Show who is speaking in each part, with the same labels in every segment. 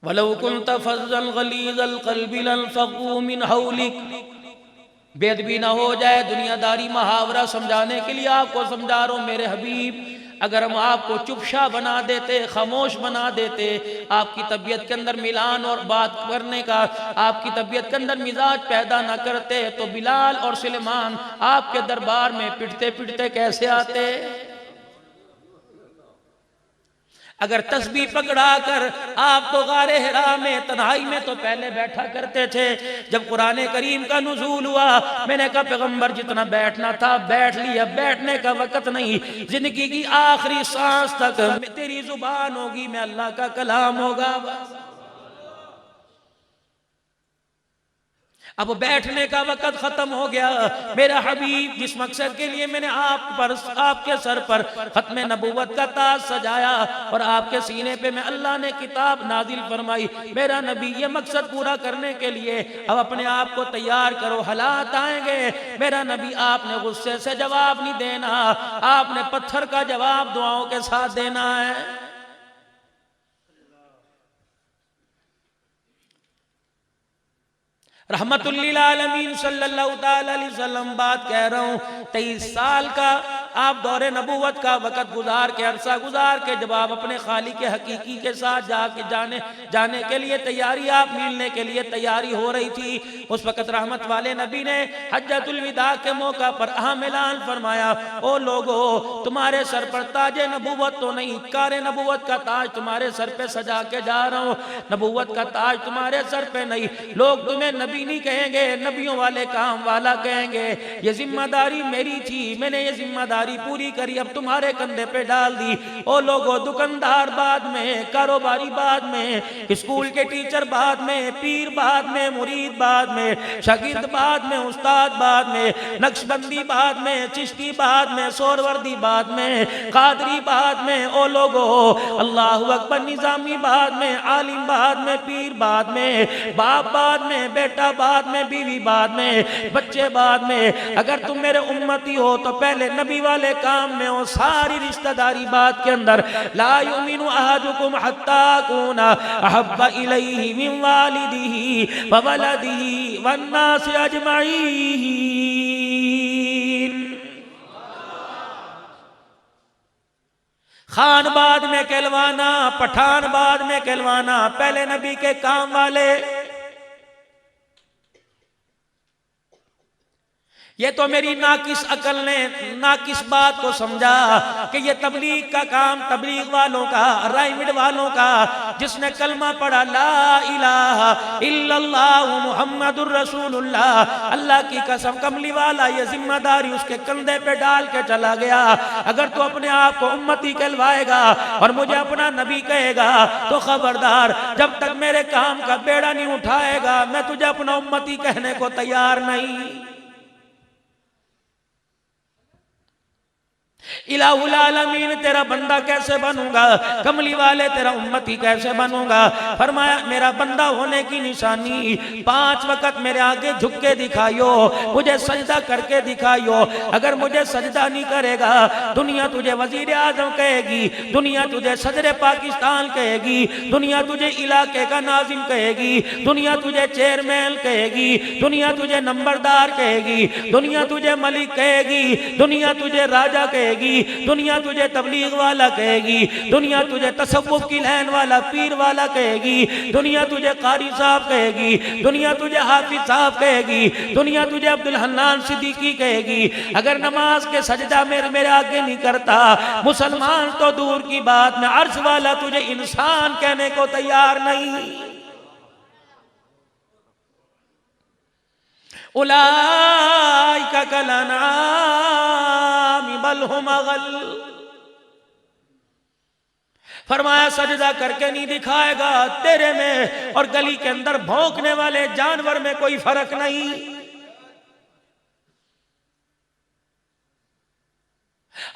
Speaker 1: वलौ कुन्त फज़्ज़न गलीज़ल क़ल्बि लंफ़ज़्ज़ू मिन हौलिक। बेदबी ना हो जाए, दुनियादारी मुहावरा समझाने के लिए आपको समझा रहा हूँ मेरे हबीब। अगर हम आपको चुपशा बना देते, खामोश बना देते, आपकी तबीयत के अंदर मिलान और बात करने का, आपकी तबीयत के अंदर मिजाज पैदा ना करते, तो बिलाल और सुलेमान आपके दरबार में पिटते पिटते कैसे आते। अगर तस्बीह पकड़ा कर आप तो गारे हिरा में तन्हाई में तो पहले बैठा करते थे। जब कुरान करीम का नुज़ूल हुआ, मैंने कहा पैगंबर जितना बैठना था बैठ लिया, बैठने का वक्त नहीं। जिंदगी की आखिरी सांस तक तेरी जुबान होगी, मैं अल्लाह का कलाम होगा। अब बैठने का वक्त खत्म हो गया। मेरा हबीब, जिस मकसद के लिए मैंने आपके सर पर खत्म नबूवत का ताज सजाया और आपके सीने पे मैं अल्लाह ने किताब नाजिल फरमाई, मेरा नबी ये मकसद पूरा करने के लिए अब अपने आप को तैयार करो, हालात आएंगे। मेरा नबी, आपने गुस्से से जवाब नहीं देना, आपने पत्थर का जवाब दुआओं के साथ देना है। रहमतुल्लिल आलमीन सल्लल्लाहु ताला अलैहि वसल्लम बात कह रहा हूँ। 23 साल का आप दौरे नबूवत का वक़्त गुजार के, अरसा गुजार के, जब आप अपने खालिक हकीकी के साथ जाने के लिए तैयारी, आप मिलने के लिए तैयारी हो रही थी, उस वक़्त रहमत वाले नबी ने हज्जतुल विदा के मौका पर अहम ऐलान फरमाया, ओ लोगो, तुम्हारे सर पर ताजे नबूवत तो नहीं, कारे नबूवत का ताज तुम्हारे सर पे सजा के जा रहा हूँ। नबूवत का ताज तुम्हारे सर पे नहीं, लोग तुम्हें नबी नहीं कहेंगे, नबियों वाले काम वाला कहेंगे। ये जिम्मेदारी मेरी थी, मैंने ये जिम्मेदारी पूरी करी, अब तुम्हारे कंधे पे डाल दी। ओ लोगों, दुकानदार बाद में, कारोबारी बाद में, स्कूल के टीचर बाद में, पीर बाद में, मुरीद बाद में, शागिर्द बाद में, उस्ताद बाद में, नक्शबंदी बाद में, चिश्ती बाद में, सोरवर्दी बाद में, कादरी बाद में। ओ लोगों, अल्लाहु अकबर निजामी बाद में, आलिम बाद में, पीर बाद में, बाप बाद में, बेटा बाद में, बीवी बाद में, बच्चे बाद में। अगर तुम मेरे उम्मती हो तो पहले नबी वाले काम में हो, सारी रिश्तेदारी बात के अंदर। ला युमिनु अहदुकुम हत्ता कुना अहब्बा इलैहि मिन वालिदिही व वलदिही वन्नास अजमईन। खान बाद में कहलवाना, पठान बाद में कहलवाना, पहले नबी के काम वाले। ये तो मेरी नाकिस अकल ने नाकिस बात को समझा कि ये तबलीग का काम तबलीग वालों का, राइमिड वालों का, जिसने कलमा पढ़ा ला इलाहा इल्लल्लाह मुहम्मदुर रसूलुल्लाह, अल्लाह की कसम, कमली वाला ये जिम्मेदारी उसके कंधे पे डाल के चला गया। अगर तू अपने आप को उम्मती कहलवाएगा और मुझे अपना नबी कहेगा तो खबरदार, जब तक मेरे काम का बेड़ा नहीं उठाएगा मैं तुझे अपना उम्मती कहने को तैयार नहीं। इलाहुल आलमीन तेरा बंदा कैसे बनूंगा, कमली वाले तेरा उम्मती कैसे बनूंगा। फरमाया, मेरा बंदा होने की निशानी 5 वक्त मेरे आगे झुक के दिखाइयो, मुझे सजदा करके दिखाइयो। अगर मुझे सजदा नहीं करेगा, दुनिया तुझे वजीर आजम कहेगी, दुनिया तुझे सदर पाकिस्तान कहेगी, दुनिया तुझे इलाके का नाजिम कहेगी, दुनिया तुझे चेयरमैन कहेगी, दुनिया तुझे नंबरदार कहेगी, दुनिया तुझे मलिक कहेगी, दुनिया तुझे राजा कहेगी, दुनिया तुझे तबलीग वाला कहेगी, दुनिया तुझे तसव्वुफ की लाइन वाला पीर वाला कहेगी, दुनिया तुझे कारी साहब कहेगी, दुनिया तुझे हाफिज साहब कहेगी, दुनिया तुझे अब्दुल हन्नान सिद्दीकी कहेगी। अगर नमाज के सजदा मेरे आगे नहीं करता, मुसलमान तो दूर की बात में अर्श वाला तुझे इंसान कहने को तैयार नहीं। उलाइका कल अनआम बल हुम अगल। फरमाया, सजदा करके नहीं दिखाएगा, तेरे में और गली के अंदर भौंकने वाले जानवर में कोई फर्क नहीं।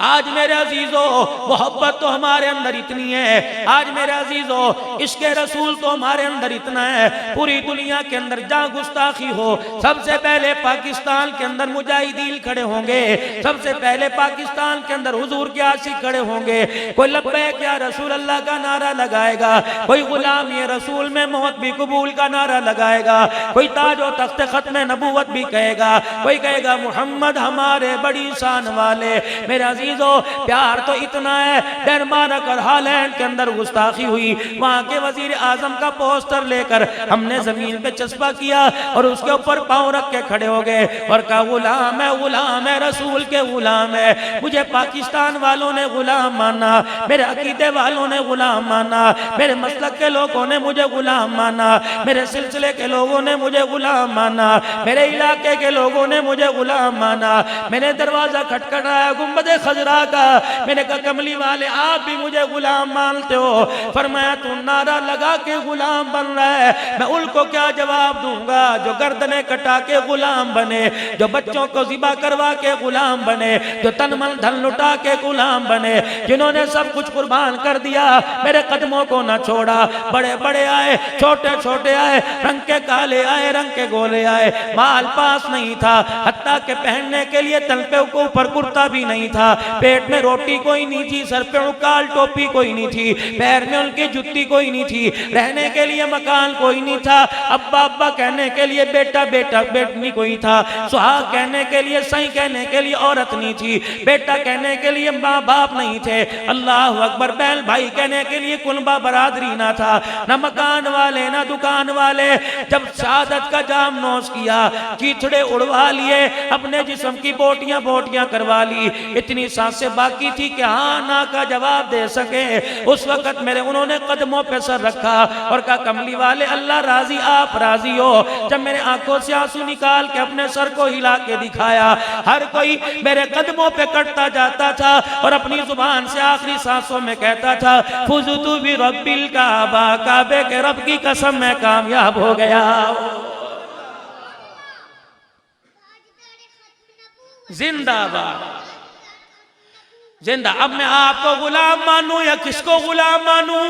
Speaker 1: आज मेरे अजीजों मोहब्बत तो हमारे अंदर इतनी है, आज मेरे अजीजों इसके रसूल तो हमारे अंदर इतना है, पूरी दुनिया के अंदर जहाँ गुस्ताखी हो सबसे पहले पाकिस्तान के अंदर मुजाहिदीन खड़े होंगे, सबसे पहले पाकिस्तान के अंदर हुजूर के आशिक खड़े होंगे। कोई लब्बैक या रसूल अल्लाह का नारा लगाएगा, कोई गुलाम ये रसूल में मौत भी कबूल का नारा लगाएगा, कोई ताजो तख्त खत्म नबूवत भी कहेगा, कोई कहेगा मोहम्मद हमारे बड़ी शान वाले। मेरे अजीजों प्यार तो इतना है, डेनमार्क और हॉलैंड के अंदर गुस्ताखी हुई, वहां के वजीर आजम का पोस्टर लेकर हमने जमीन पे चस्पा किया और उसके ऊपर पांव रख के खड़े हो गए और कहा गुलाम है रसूल के गुलाम है। मुझे पाकिस्तान वालों ने गुलाम माना, मेरे अकीदे वालों ने गुलाम माना, मेरे मसलक के लोगों ने मुझे गुलाम माना, मेरे सिलसिले के लोगों ने मुझे गुलाम माना, मेरे इलाके के लोगों ने मुझे गुलाम माना। मैंने दरवाजा खटखटाया गुंबद खजरा का, मैंने कहा कमली वाले आप भी मुझे गुलाम मानते हो? फरमाया तू नारा लगा के गुलाम बन रहा है, मैं उनको क्या जवाब दूंगा जो गर्दनें कटा के गुलाम बने, जो बच्चों को ज़िबा करवा के गुलाम बने, जो तन मन धन लुटा के गुलाम बने, जिन्होंने सब कुछ कुर्बान कर दिया, मेरे कदमों को ना छोड़ा। बड़े बड़े आए, छोटे छोटे आए, रंग के काले आए, रंग के गोले आए, माल पास नहीं था, हत्ता के पहनने के लिए तन पे ऊपर कुर्ता भी नहीं था, पेट में रोटी कोई नहीं थी, सर पे उकाल टोपी कोई नहीं थी, पैर में उनकी जुत्ती कोई नहीं थी, रहने के लिए मकान कोई नहीं था, अब्बा अब्बा कहने के लिए बेटा बेटा बेटनी कोई था, सुहाग कहने के लिए सही कहने के लिए औरत नहीं थी, बेटा कहने के लिए माँ बाप नहीं थे, अल्लाह अकबर बहन भाई कहने के लिए कुनबा बरादरी ना था, न मकान वाले ना दुकान वाले। जब शहादत का जाम नोश किया, कीचड़े उड़वा लिए, अपने जिस्म की बोटियां बोटियां करवा ली, इतनी सांसें बाकी थी कि हाँ ना का जवाब दे सके। उस वक्त मेरे उन्होंने कदमों पे सर रखा और कहा कमली वाले अल्लाह राजी आप राजी हो। जब मेरे आंखों से आंसू निकाल के अपने सर को हिला के दिखाया, हर कोई मेरे कदमों पे कटता जाता था और अपनी जुबान से आखिरी सांसों में कहता था फुज़तु बि रब्बिल काबा, काबे के रब की कसम मैं कामयाब हो गया। जिंदाबाद जिंदा। अब मैं आपको गुलाम मानूं या किसको गुलाम मानूं?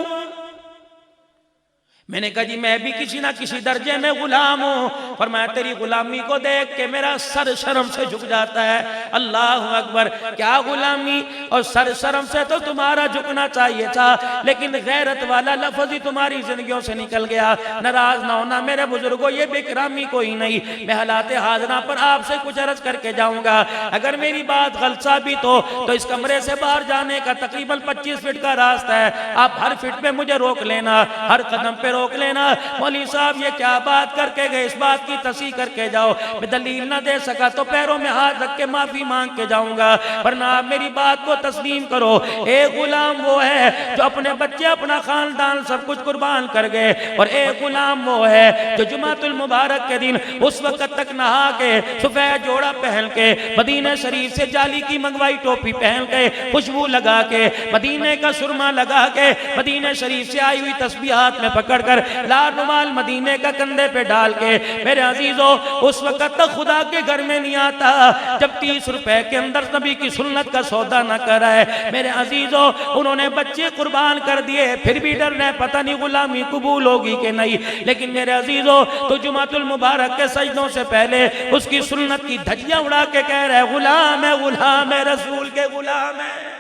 Speaker 1: मैंने कहा जी मैं भी किसी ना किसी दर्जे में गुलाम हूँ। और मैं तेरी गुलामी को देख के मेरा सर शर्म से झुक जाता है। अल्लाह अकबर, क्या गुलामी और सर शर्म से तो तुम्हारा झुकना चाहिए था, लेकिन गैरत वाला लफ्ज़ ही तुम्हारी जिंदगियों से निकल गया। नाराज ना होना मेरे बुजुर्गों, ये बेकरामी कोई नहीं। मैं हालात हाज़िरा पर आपसे कुछ अर्ज करके जाऊंगा। अगर मेरी बात गलत साबित हो तो इस कमरे से बाहर जाने का तकरीबन 25 फीट का रास्ता है। आप हर फीट पे मुझे रोक लेना, हर कदम पे रोक लेना। मौलवी साहब ये क्या बात करके गए, इस बात की तस्दीक करके जाओ। मैं दलील ना दे सका तो पैरों में हाथ रख के माफी मांग के जाऊंगा, वरना आप मेरी बात को तस्लीम करो। एक गुलाम वो है जो अपने बच्चे अपना खानदान सब कुछ कुर्बान कर गए, और एक गुलाम वो है जो जुमातुल मुबारक के दिन उस वक्त तक नहा के सफेद जोड़ा पहन के मदीने शरीफ से जाली की मंगवाई टोपी पहन के खुशबू लगा के मदीने का सुरमा लगा के मदीने शरीफ से आई हुई तस्बीह हाथ में पकड़ कर लाल रुमाल मदीने का कंधे पे डाल के, मेरे अजीजों उस वक्त तक खुदा के घर में नहीं आता जब 30 रुपए के अंदर नबी की सुन्नत का सौदा न कराए। मेरे अजीजों उन्होंने बच्चे कुर्बान कर दिए, फिर भी डर रहे पता नहीं गुलामी कबूल होगी कि नहीं। लेकिन मेरे अजीजों तो जुमातुल मुबारक के सजदों से पहले उसकी सुन्नत की धज्जियां उड़ा के कह रहे गुलाम है रसूल के गुलाम है।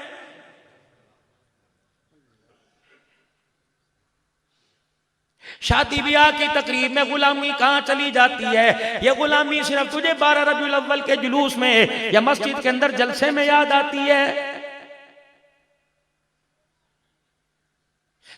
Speaker 1: शादी ब्याह की तकरीब में गुलामी कहाँ चली जाती है? ये गुलामी सिर्फ तुझे 12 रबीउल अव्वल के जुलूस में या मस्जिद के अंदर जलसे में याद आती है।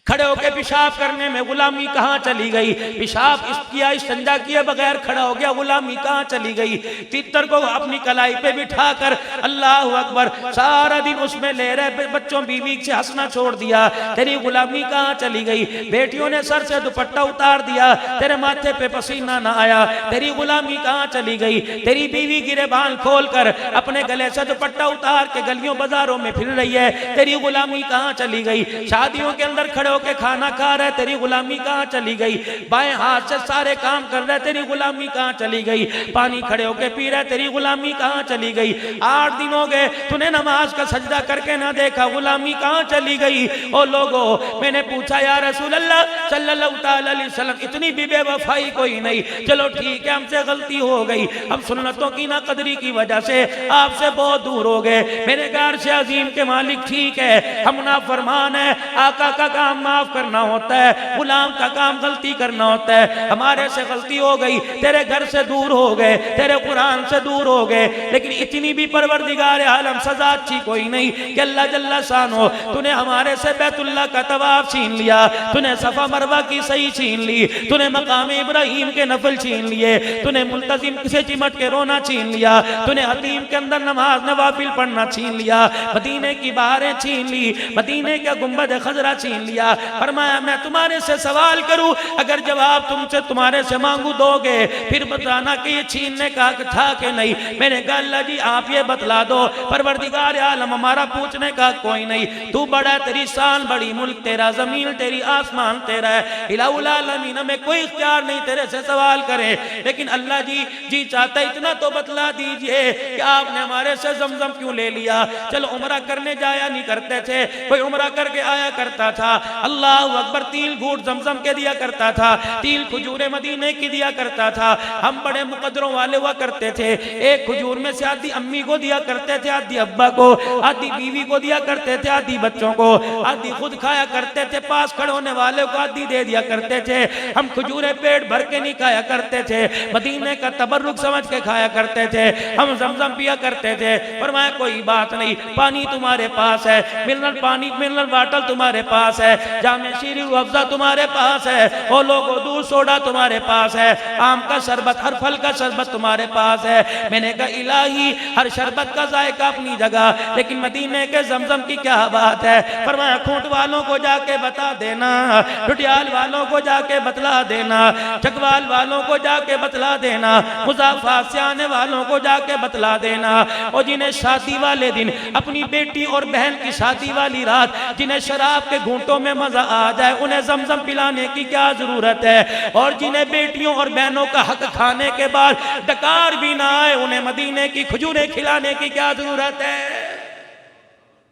Speaker 1: खड़े होकर पेशाब करने में गुलामी कहाँ चली गई? पेशाब किया इस्तिंजा किए बगैर खड़ा हो गया, गुलामी कहाँ चली गई? तितर को अपनी कलाई पे बिठाकर अल्लाह अकबर सारा दिन उसमें ले रहे बच्चों बीवी से हंसना छोड़ दिया, तेरी गुलामी कहाँ चली गई? बेटियों ने सर से दुपट्टा उतार दिया, तेरे माथे पे पसीना ना आया, तेरी गुलामी कहाँ चली गई? तेरी बीवी गिरेबान खोल कर अपने गले से दुपट्टा उतार के गलियों बाजारों में फिर रही है, तेरी गुलामी कहाँ चली गई? शादियों के अंदर खड़े के खाना खा रहे, तेरी गुलामी कहाँ चली गई? बाएं हाथ से सारे काम कर रहे, तेरी गुलामी कहाँ चली गई? पानी खड़े होके पी रहे, तेरी गुलामी कहाँ चली गई? 8 दिन हो गए तूने नमाज का सजदा करके ना देखा, गुलामी कहाँ चली गई? ओ लोगो, मैंने पूछा या रसूल अल्लाह सल्लल्लाहु अलैहि वसल्लम, इतनी भी बेवफाई कोई नहीं, चलो ठीक है हमसे गलती हो गई, हम सुन्नतों की ना कदरी की वजह से आपसे बहुत दूर हो गए, मेरे घर से अजीम के मालिक ठीक है, हम ना फरमान है, आका का काम माफ करना होता है, गुलाम का काम गलती करना होता है, हमारे से गलती हो गई, तेरे घर से दूर हो गए, तेरे कुरान से दूर हो गए, लेकिन इतनी भी परवरदिगार आलम सजा अच्छी कोई नहीं कि अल्लाह जल्ला शानो तूने हमारे से बैतुल्लाह का तवाफ छीन लिया, तूने सफा मरवा की सही छीन ली, तूने मकाम इब्राहिम के नफल छीन लिए, तूने मुल्तजिम से चिमट के रोना छीन लिया, तूने हतीम के अंदर नमाज नवाफिल पढ़ना छीन लिया, मदीने की बहारें छीन ली, मदीने का गुंबद खजरा छीन लिया। फरमाया मैं तुम्हारे से सवाल करूं, अगर जवाब तुमसे तुम्हारे से मांगू दोगे फिर बताना कि ये छीनने का था कि नहीं। मैंने कहा अल्लाह जी आप ये बतला दो, परवरदिगार आलम हमारा पूछने का कोई नहीं, तू बड़ा, तेरी शान बड़ी, मुल्क तेरा, जमीन तेरी, आसमान तेरा है, इलाहुल आलमीन में कोई इख्तियार नहीं तेरे से सवाल करे, लेकिन अल्लाह जी चाहता इतना तो बतला दीजिए कि आपने हमारे से जमजम क्यों ले लिया। चलो उम्रा करने जाया नहीं करते थे, कोई उम्रा करके आया करता था, अल्लाह अकबर, 3 घूंट जमजम के दिया करता था, 3 खजूरें मदीने की दिया करता था, हम बड़े मुकद्दरों वाले हुआ करते थे, एक खजूर में से आधी अम्मी को दिया करते थे, आधी अब्बा को, आधी बीवी को दिया करते थे, आधी बच्चों को, आधी खुद खाया करते थे, पास खड़े होने वाले को आधी दे दिया करते थे। हम खजूरें पेट भर के नहीं खाया करते थे, मदीने का तबर्रुक समझ के खाया करते थे, हम जमजम पिया करते थे। फरमाया कोई बात नहीं, पानी तुम्हारे पास है, मिनरल पानी, मिनरल वाटर तुम्हारे पास है, जामे शीरी अफ़ज़ा तुम्हारे पास है, ओ लोगो दूध सोडा तुम्हारे पास है, आम का शरबत, हर फल का शरबत तुम्हारे पास है। मैंने कहा इलाही हर शरबत का जायका अपनी जगह, लेकिन मदीने के जमजम की क्या बात है। फरमाया खूंट वालों को जाके बता देना, टुटियाल वालों को जाके बतला देना, चकवाल वालों को जाके बतला देना, मुज़ाफ़ात से आने वालों को जाके बतला देना, और जिन्हें शादी वाले दिन, अपनी बेटी और बहन की शादी वाली रात, जिन्हें शराब के घूंटों में मजा आ जाए, उन्हें जमजम पिलाने की क्या जरूरत है, और जिन्हें बेटियों और बहनों का हक खाने के बाद डकार भी ना आए, उन्हें मदीने की खजूरें खिलाने की क्या जरूरत है।